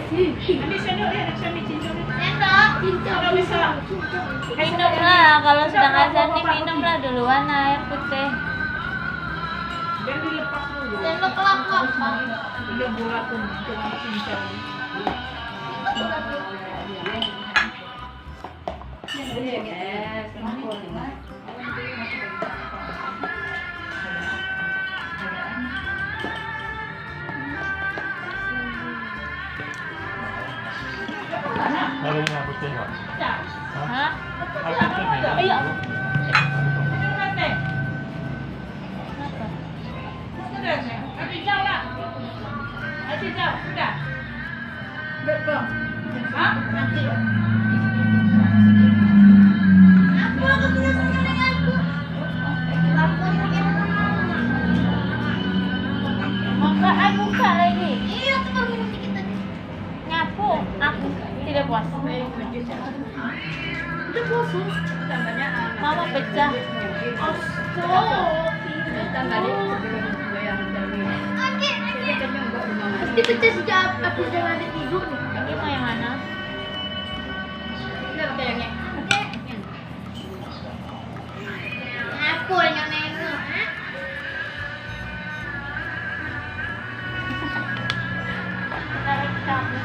Ambil sendok dia, nak ambil cincang. Kalau bisa. Minumlah, kalau sedang azan nih minumlah duluan air putih. Dan dilepas dulu. Sendok kelapa. 3 bulan tuh untuk cincang. Ada yang putih nggak? Hah? Air putih nih. Iya. Bukaan buka lagi. Iya, tuh baru minum dikit tadi. Ngapu, aku tidak puas. Udah puasa. Tambahnya Mama pecah. Pasti pecah sejak aku jangan ada tidur nih. Ini mau yang mana? Udah pakai yang ini. Aku yang nengok. Tarik kamu.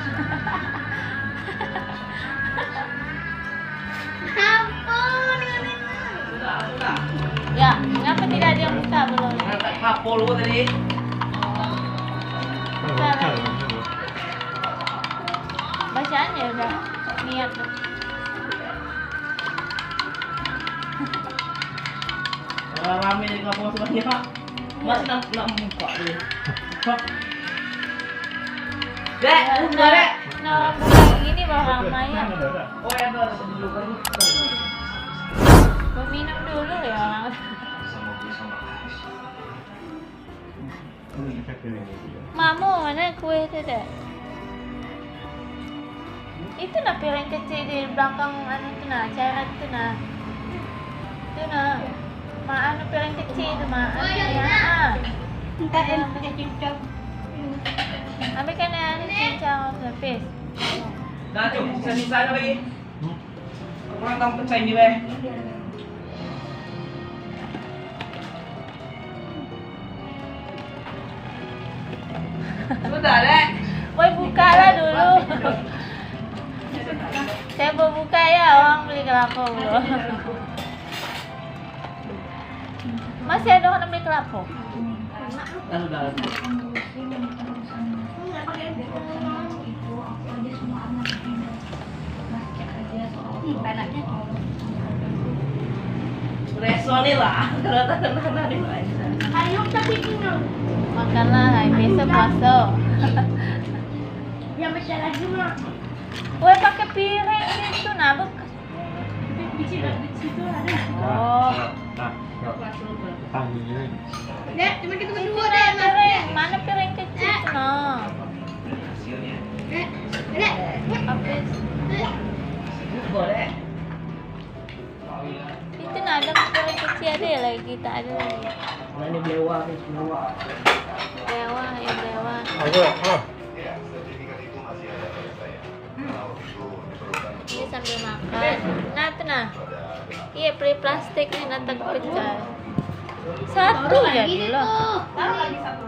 Ampun, yang nengok. Ya, ngapa tidak ada yang buka belum? Kapol gua tadi. Bacaannya udah niat. Rame di kapol semuanya, Pak. Mas nak buka dulu. Dek, buka, Dek. Nah, buka gini baru ramai ya. Oh ya, baru dulu baru. Mau minum dulu ya orang. Mamu mana kue itu deh? Itu nah piring kecil di belakang anu itu nah, cara itu nah. Itu nah. Anu piring kecil itu mah. Ya. Entar pakai cincang. Ambil kan anu cincang habis. Dah cukup, sisa-sisa lagi. Kurang tahu pecah ini, Beh. Sudah, Dek. Woi bukalah dulu. Saya mau buka ya, orang beli kelapa belum. Masih ada orang beli kelapa? Sudah. Resoni lah, kalau tanah di mana. Ayo tapi minum. Makanlah, hai besok puasa. Yang besar lagi mah. Woi pakai piring itu nah bekas. Di situ ada. Oh, Dek, cuma kita berdua mana deh, Mas. piring? Mana piring kecil itu nah? Dek, Dek. Habis. Boleh. Itu nah ada piring kecil ada ya lagi, kita ada lagi. Nah, ini belewa, ini semua. Dewa, ya dewa. Ini sambil makan. Nah, itu nah. Iya, beli plastik nih nanti kepecah. Satu jadi loh. Lagi satu.